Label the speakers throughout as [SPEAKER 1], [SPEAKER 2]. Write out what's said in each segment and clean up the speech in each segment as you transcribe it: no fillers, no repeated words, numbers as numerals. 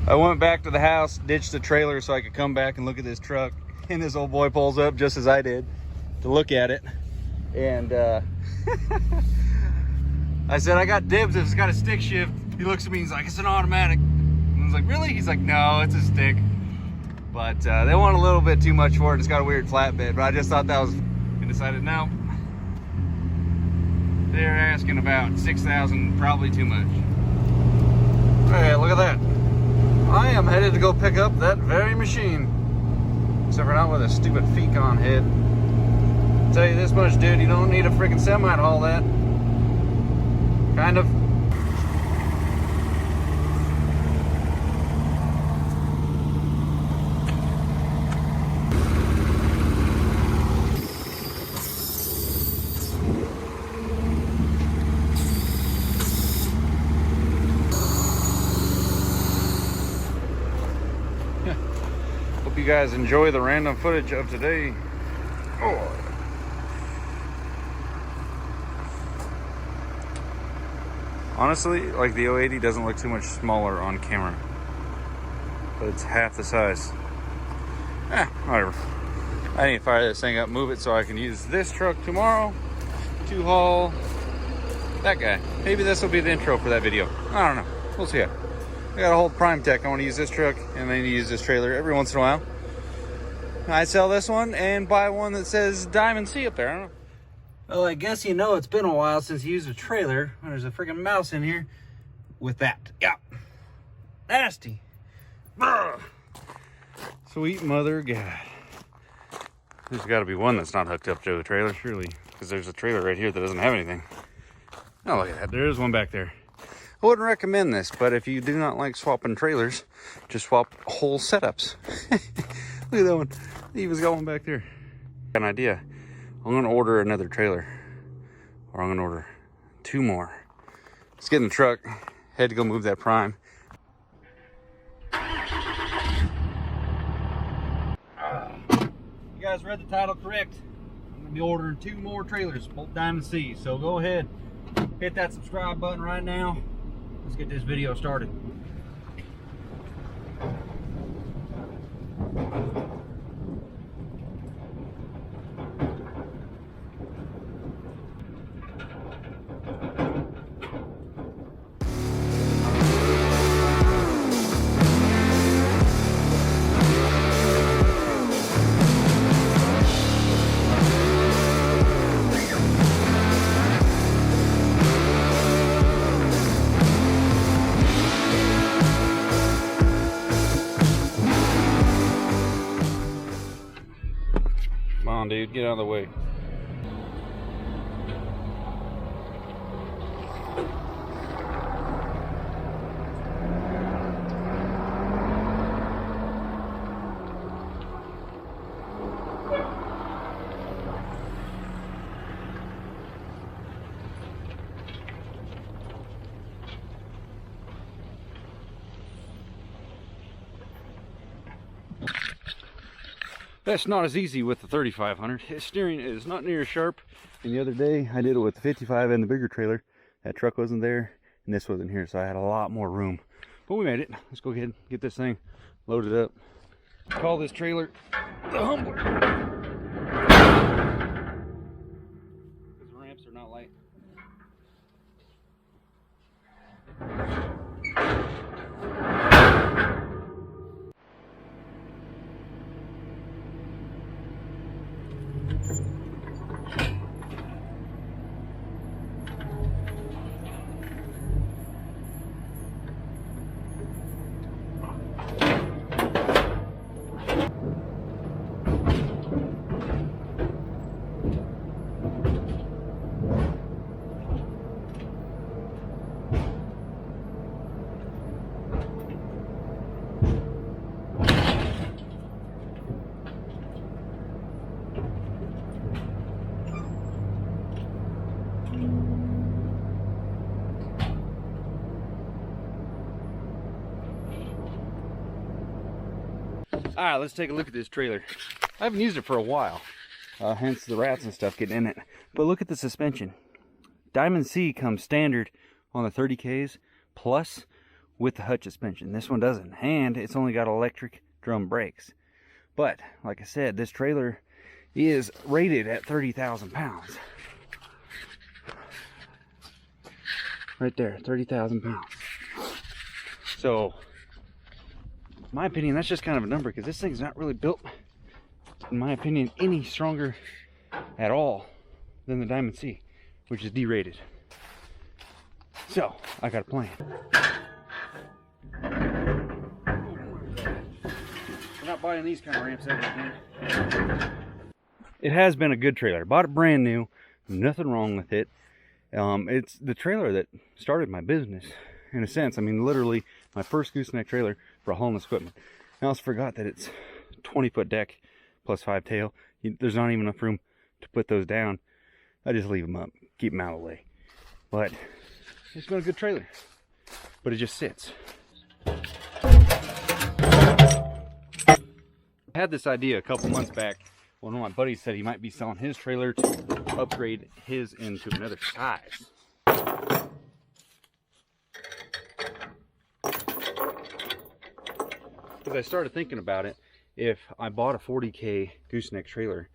[SPEAKER 1] I went back to the house, ditched the trailer so I could come back and look at this truck. And this old boy pulls up just as I did to look at it. And I said, I got dibs if it's got a stick shift. He looks at me, he's like, it's an automatic. And I was like, really? He's like, no, it's a stick. But they want a little bit too much for it. It's got a weird flatbed, but I just thought that was, and decided no. They're asking about $6,000, probably too much. Hey, look at that. I am headed to go pick up that very machine. Except for not with a stupid Fecon head. I'll tell you this much, dude, you don't need a freaking semi to haul that. Kind of. Hope you guys enjoy the random footage of today. Oh. Honestly, like the 080 doesn't look too much smaller on camera, but it's half the size. Whatever. I need to fire this thing up, move it so I can use this truck tomorrow to haul that guy. Maybe this will be the intro for that video. I don't know. We'll see. I got a whole Prime Tech. I want to use this truck and I need to use this trailer every once in a while. I sell this one and buy one that says Diamond C up there. I don't know. Well, I guess you know it's been a while since you used a trailer. There's a freaking mouse in here with that. Yeah. Nasty. Ugh. Sweet mother God. There's got to be one that's not hooked up to the trailer, surely. Because there's a trailer right here that doesn't have anything. Oh, look at that. There is one back there. I wouldn't recommend this, but if you do not like swapping trailers, just swap whole setups. Look at that one. He was going back there. An idea. I'm going to order another trailer. Or I'm going to order 2 more. Let's get in the truck. Had to go move that Prime. You guys read the title correct. I'm going to be ordering 2 more trailers, both Diamond C. So go ahead, hit that subscribe button right now. Let's get this video started. Come on, dude, get out of the way. That's not as easy with the 3500. Its steering is not near as sharp. And the other day I did it with the 55 and the bigger trailer. That truck wasn't there and this wasn't here, so I had a lot more room. But we made it. Let's go ahead and get this thing loaded up. Call this trailer the Humbler. Because the ramps are not light. All right, let's take a look at this trailer. I haven't used it for a while, hence the rats and stuff getting in it. But look at the suspension. Diamond C comes standard on the 30Ks plus with the Hutch suspension. This one doesn't, and it's only got electric drum brakes. But like I said, this trailer is rated at 30,000 pounds. Right there, 30,000 pounds. So, in my opinion, that's just kind of a number, because this thing's not really built, in my opinion, any stronger at all than the Diamond C, which is derated. So, I got a plan. We're not buying these kind of ramps ever again. It has been a good trailer. I bought it brand new. Nothing wrong with it. It's the trailer that started my business, in a sense. I mean, literally my first gooseneck trailer for hauling this equipment. I also forgot that it's 20-foot deck plus 5 tail. There's not even enough room to put those down. I just leave them up, keep them out of the way. But it's been a good trailer, but it just sits. I had this idea a couple months back when one of my buddies said he might be selling his trailer to upgrade his into another size. As I started thinking about it, if I bought a 40K gooseneck trailer,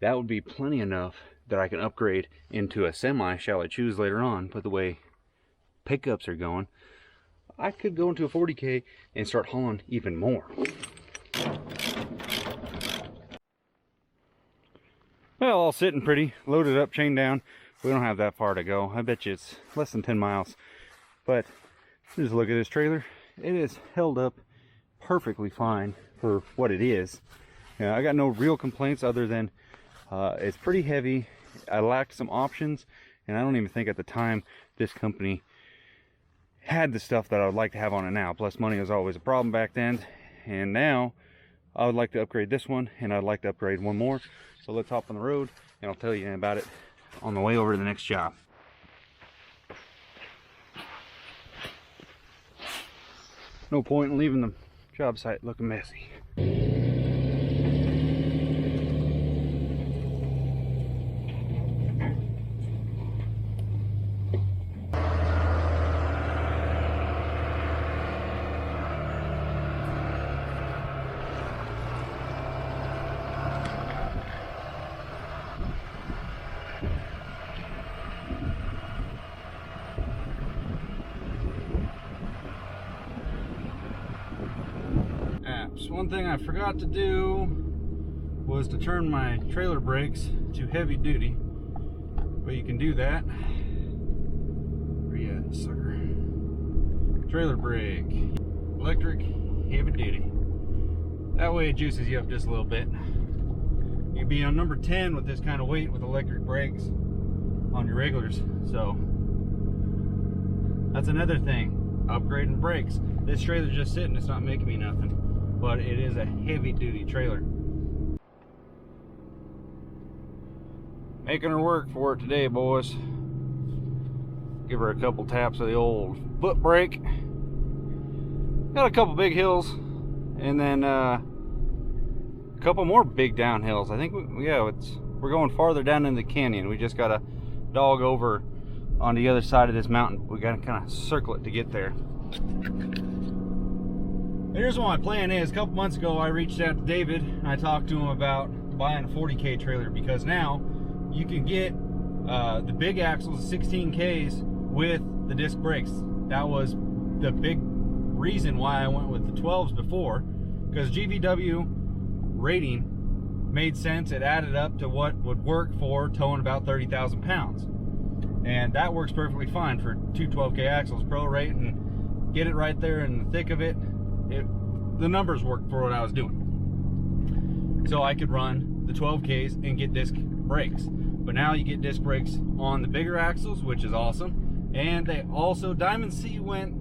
[SPEAKER 1] that would be plenty enough that I can upgrade into a semi, shall I choose later on. But the way pickups are going, I could go into a 40K and start hauling even more. Well, all sitting pretty, loaded up, chained down. We don't have that far to go. I bet you it's less than 10 miles. But just look at this trailer. It is held up perfectly fine for what it is. I got no real complaints other than it's pretty heavy. I lacked some options, and I don't even think at the time this company had the stuff that I would like to have on it now. Plus, money was always a problem back then, and now I would like to upgrade this one, and I'd like to upgrade one more. So let's hop on the road, and I'll tell you about it on the way over to the next job. No point in leaving the job site looking messy. One thing I forgot to do was to turn my trailer brakes to heavy duty, but you can do that. Where you at, sucker? Trailer brake, electric, heavy duty. That way it juices you up just a little bit. You'd be on number 10 with this kind of weight with electric brakes on your regulars. So that's another thing, upgrading brakes. This trailer's just sitting, it's not making me nothing. But it is a heavy duty trailer. Making her work for it today, boys. Give her a couple taps of the old foot brake. Got a couple big hills, and then a couple more big downhills. I think we're going farther down in the canyon. We just got to dog over on the other side of this mountain. We got to kind of circle it to get there. Here's what my plan is. A couple months ago I reached out to David and I talked to him about buying a 40K trailer, because now you can get the big axles, 16Ks, with the disc brakes. That was the big reason why I went with the 12s before, because GVW rating made sense. It added up to what would work for towing about 30,000 pounds, and that works perfectly fine for two 12K axles. Pro rate and get it right there in the thick of it. The numbers worked for what I was doing. So I could run the 12Ks and get disc brakes. But now you get disc brakes on the bigger axles, which is awesome. And they also, Diamond C went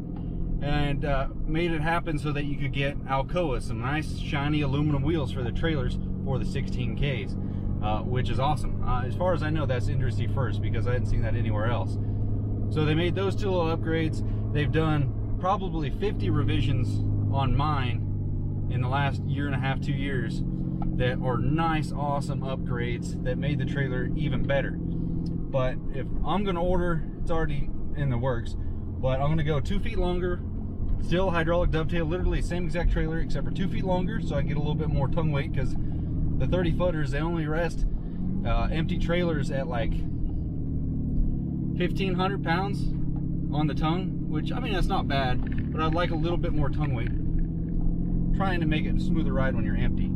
[SPEAKER 1] and made it happen so that you could get Alcoa, some nice shiny aluminum wheels for the trailers for the 16Ks, which is awesome. As far as I know, that's industry first, because I hadn't seen that anywhere else. So they made those two little upgrades. They've done probably 50 revisions on mine in the last year and a half, 2 years, that are nice, awesome upgrades that made the trailer even better. But if I'm gonna order, it's already in the works, but I'm gonna go 2 feet longer,
[SPEAKER 2] Still hydraulic dovetail, literally same exact trailer except for 2 feet longer, so I get a little bit more tongue weight, because the 30 footers, they only rest empty trailers at like 1,500 pounds on the tongue, which, I mean, that's not bad, but I'd like a little bit more tongue weight. Trying to make it a smoother ride when you're empty.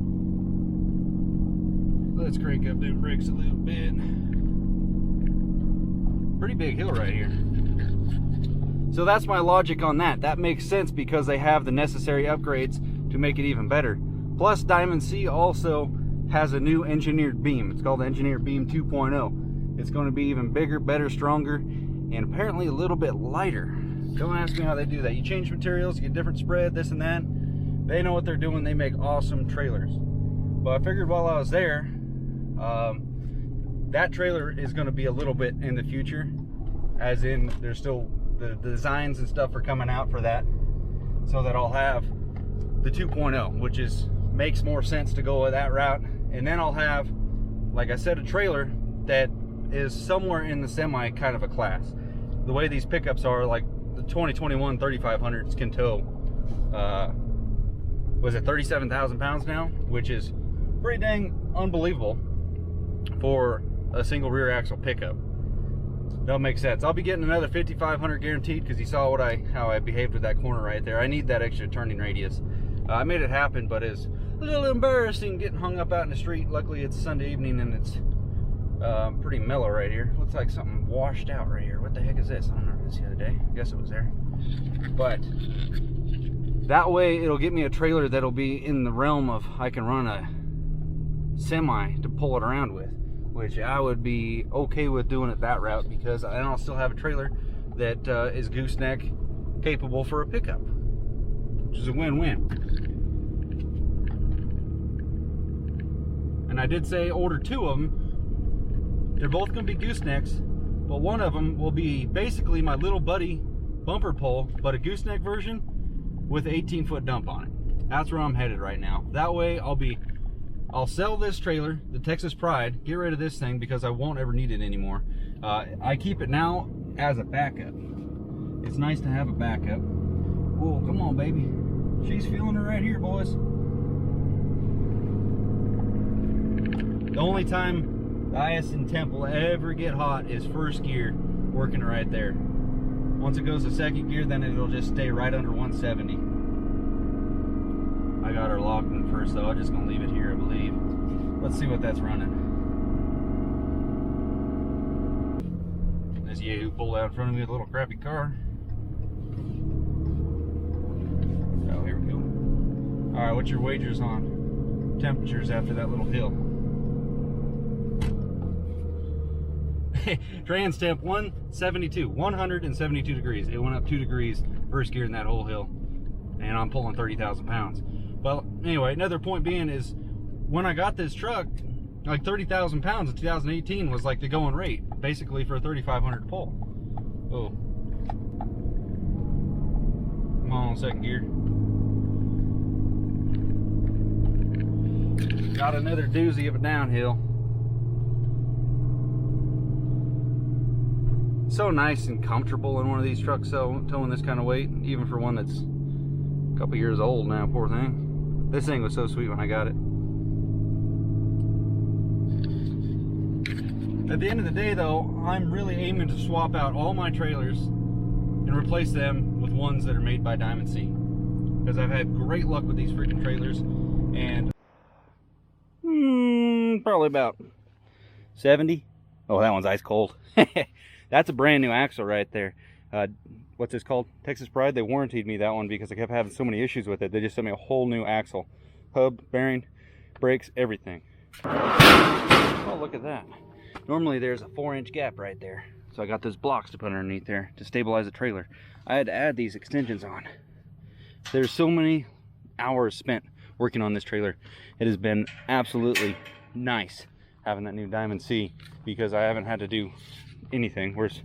[SPEAKER 2] Let's crank up them brakes a little bit. Pretty big hill right here. So that's my logic on that. That makes sense because they have the necessary upgrades to make it even better. Plus, Diamond C also has a new engineered beam. It's called the Engineered Beam 2.0. It's going to be even bigger, better, stronger, and apparently a little bit lighter. Don't ask me how they do that. You change materials, you get different spread, this and that. They know what they're doing. They make awesome trailers. But I figured while I was there, that trailer is going to be a little bit in the future, as in there's still the designs and stuff are coming out for that, so that I'll have the 2.0, which makes more sense to go that route. And then I'll have, like I said, a trailer that is somewhere in the semi kind of a class. The way these pickups are, like the 2021 3500s can tow was it 37,000 pounds now, which is pretty dang unbelievable for a single rear axle pickup. That'll make sense. I'll be getting another 5,500 guaranteed, because you saw how I behaved with that corner right there. I need that extra turning radius. I made it happen, but it's a little embarrassing getting hung up out in the street. Luckily it's Sunday evening and it's pretty mellow right here. Looks like something washed out right here. What the heck is this? I don't remember this the other day. I guess it was there. But that way it'll get me a trailer that'll be in the realm of I can run a semi to pull it around with, which I would be okay with doing it that route, because then I'll still have a trailer that is gooseneck capable for a pickup, which is a win-win. And I did say order 2 of them. They're both going to be goosenecks, but one of them will be basically my little buddy bumper pole, but a gooseneck version with an 18-foot dump on it. That's where I'm headed right now. That way I'll sell this trailer, the Texas Pride, get rid of this thing because I won't ever need it anymore. I keep it now as a backup. It's nice to have a backup. Oh, come on, baby. She's feeling it right here, boys. The only time the IS and temp will ever get hot is first gear, working right there. Once it goes to second gear, then it'll just stay right under 170. I got her locked in first, though. I'm just gonna leave it here, I believe. Let's see what that's running. This Yahoo pulled out in front of me with a little crappy car. Oh, here we go. All right, what's your wagers on temperatures after that little hill? Trans temp 172 degrees. It went up 2 degrees first gear in that whole hill, and I'm pulling 30,000 pounds. Well, anyway, another point being is when I got this truck, like 30,000 pounds in 2018 was like the going rate, basically for a 3,500 to pull. Oh, come on, second gear. Got another doozy of a downhill. So nice and comfortable in one of these trucks, so towing this kind of weight, even for one that's a couple years old now, poor thing. This thing was so sweet when I got it. At the end of the day though, I'm really aiming to swap out all my trailers and replace them with ones that are made by Diamond C, because I've had great luck with these freaking trailers. And probably about 70. Oh, that one's ice cold. That's a brand new axle right there. What's this called? Texas Pride. They warranted me that one because I kept having so many issues with it. They just sent me a whole new axle. Hub, bearing, brakes, everything. Oh, look at that. Normally there's a 4-inch gap right there. So I got those blocks to put underneath there to stabilize the trailer. I had to add these extensions on. There's so many hours spent working on this trailer. It has been absolutely nice having that new Diamond C, because I haven't had to do anything. Where's,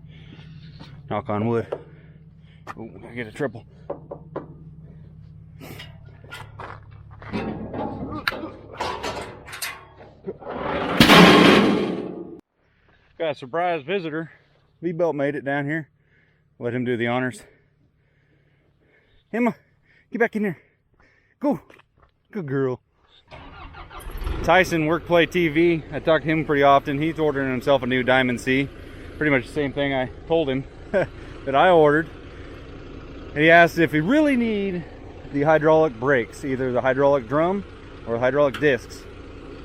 [SPEAKER 2] knock on wood. Oh, I get a triple. Got a surprise visitor. V-Belt made it down here. Let him do the honors. Emma, get back in there. Go. Good girl. Tyson, Workplay TV. I talk to him pretty often. He's ordering himself a new Diamond C. Pretty much the same thing I told him that I ordered. And he asked if he really need the hydraulic brakes, either the hydraulic drum or hydraulic discs,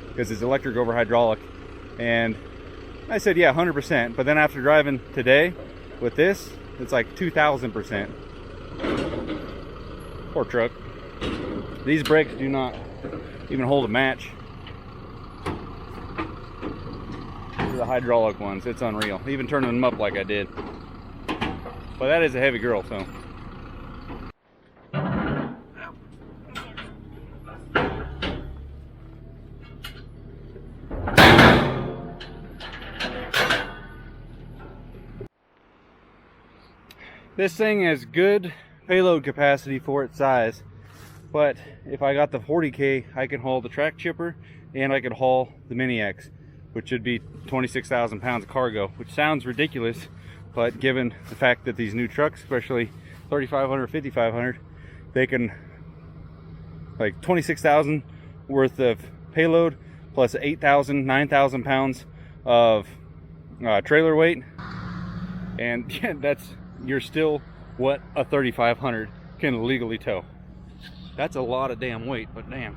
[SPEAKER 2] because it's electric over hydraulic. And I said, yeah, 100%. But then after driving today with this, it's like 2,000%. Poor truck. These brakes do not even hold a match to the hydraulic ones. It's unreal. Even turning them up like I did. But that is a heavy girl, so. This thing has good payload capacity for its size, but if I got the 40K, I can haul the track chipper and I could haul the Mini X, which should be 26,000 pounds of cargo, which sounds ridiculous, but given the fact that these new trucks, especially 3500, 5500, they can, like 26,000 worth of payload plus 8,000, 9,000 pounds of trailer weight, and yeah, you're still what a 3500 can legally tow. That's a lot of damn weight, but damn,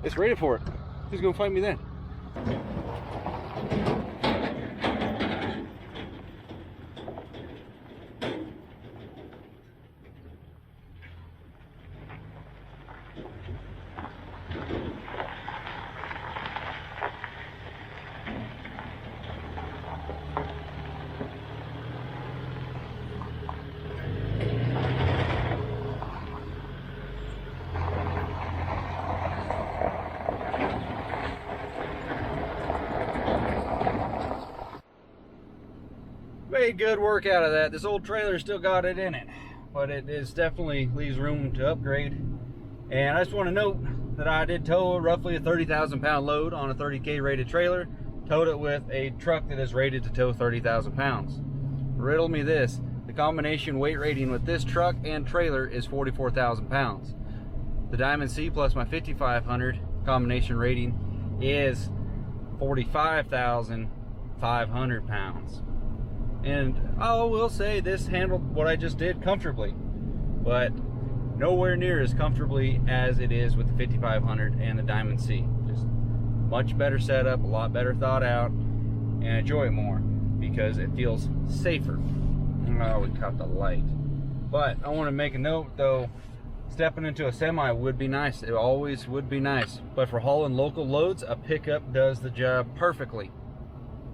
[SPEAKER 2] it's rated for it. Who's gonna fight me then? Made good work out of that. This old trailer still got it in it, but it is definitely leaves room to upgrade. And I just want to note that I did tow roughly a 30,000 pound load on a 30K rated trailer. Towed it with a truck that is rated to tow 30,000 pounds. Riddle me this, the combination weight rating with this truck and trailer is 44,000 pounds. The Diamond C plus my 5500 combination rating is 45,500 pounds. And I will say this handled what I just did comfortably, but nowhere near as comfortably as it is with the 5500 and the Diamond C. Just much better setup, a lot better thought out, and I enjoy it more because it feels safer. Oh, we caught the light. But I want to make a note though, stepping into a semi would be nice. It always would be nice. But for hauling local loads, a pickup does the job perfectly.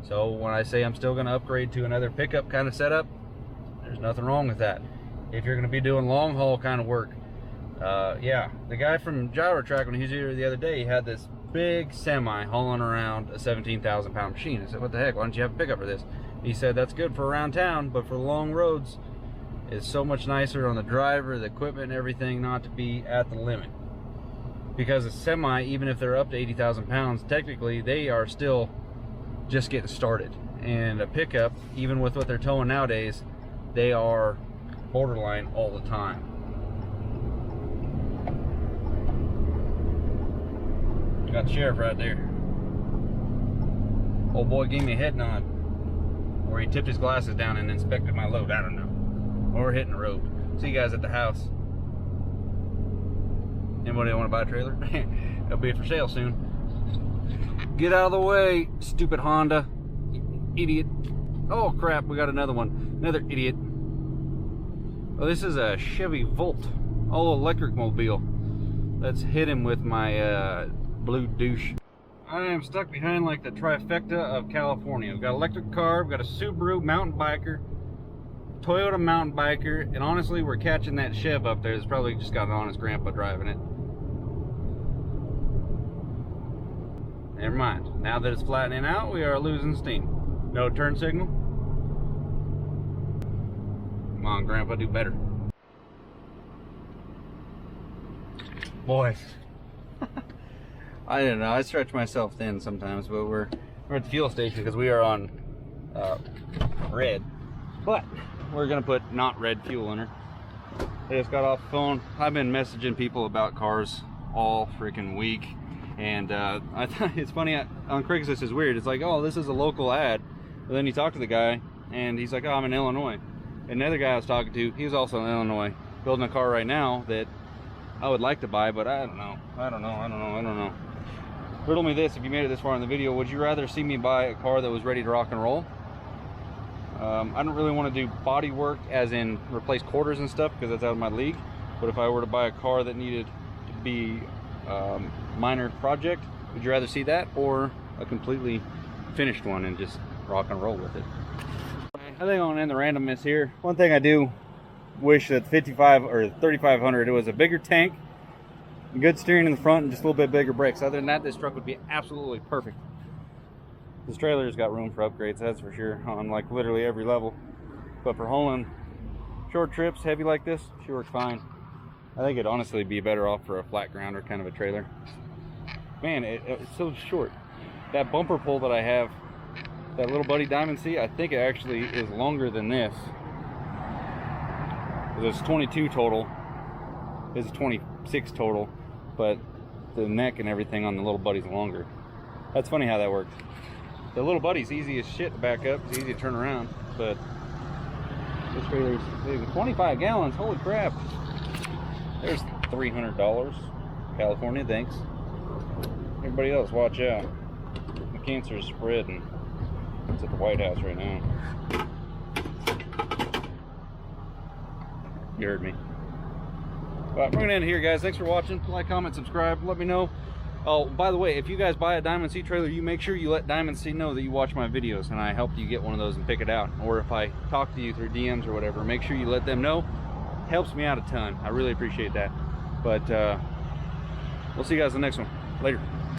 [SPEAKER 2] So when I say I'm still going to upgrade to another pickup kind of setup, there's nothing wrong with that. If you're going to be doing long haul kind of work, yeah, the guy from Gyro Track, when he was here the other day, he had this big semi hauling around a 17,000 pound machine. I said, what the heck, why don't you have a pickup for this? He said, that's good for around town, but for the long roads, it's so much nicer on the driver, the equipment, and everything not to be at the limit. Because a semi, even if they're up to 80,000 pounds, technically they are still just getting started. And a pickup, even with what they're towing nowadays, they are borderline all the time. Got the sheriff right there. Old boy gave me a head nod, or he tipped his glasses down and inspected my load. I don't know. Or we're hitting the road. See you guys at the house. Anybody want to buy a trailer? It'll be for sale soon. Get out of the way, stupid Honda. Idiot. Oh crap, we got another one. Another idiot. Oh, this is a Chevy Volt, all electric mobile. Let's hit him with my blue douche. I am stuck behind like the trifecta of California. We've got an electric car, we've got a Subaru mountain biker, Toyota mountain biker, and honestly we're catching that Chev up there. It's probably just got an honest grandpa driving it. Never mind. Now that it's flattening out, we are losing steam. No turn signal. Come on, Grandpa, do better. Boys. I don't know. I stretch myself thin sometimes, but we're at the fuel station because we are on red. But we're gonna put not red fuel in her. I just got off the phone. I've been messaging people about cars all freaking week, and I thought it's funny on Craigslist. It's weird. It's like, oh, this is a local ad, but then you talk to the guy, and he's like, oh, I'm in Illinois. And another guy I was talking to, he was also in Illinois, building a car right now that I would like to buy, but I don't know. Riddle me this: if you made it this far in the video, would you rather see me buy a car that was ready to rock and roll? I don't really want to do body work, as in replace quarters and stuff, because that's out of my league. But if I were to buy a car that needed to be minor project, would you rather see that or a completely finished one and just rock and roll with it? I think I'm gonna end the randomness here. One thing I do wish that 55 or 3500, it was a bigger tank, good steering in the front, and just a little bit bigger brakes. Other than that, this truck would be absolutely perfect. This trailer's got room for upgrades, that's for sure, on like literally every level. But for hauling short trips, heavy like this, she works fine. I think it'd honestly be better off for a flat ground or kind of a trailer. Man, it's so short. That bumper pull that I have, that little buddy Diamond C, I think it actually is longer than this. It's 22 total. It's 26 total, but the neck and everything on the little buddy's longer. That's funny how that works. The little buddy's easy as shit to back up. It's easy to turn around, but this trailer's 25 gallons. Holy crap! There's $300. California, thanks. Everybody else, watch out. The cancer is spreading. It's at the White House right now. You heard me. Well, we're gonna end here, guys. Thanks for watching. Like, comment, subscribe. Let me know. Oh, by the way, if you guys buy a Diamond C trailer, you make sure you let Diamond C know that you watch my videos and I helped you get one of those and pick it out. Or if I talk to you through DMs or whatever, make sure you let them know. Helps me out a ton. I really appreciate that. But we'll see you guys in the next one. Later.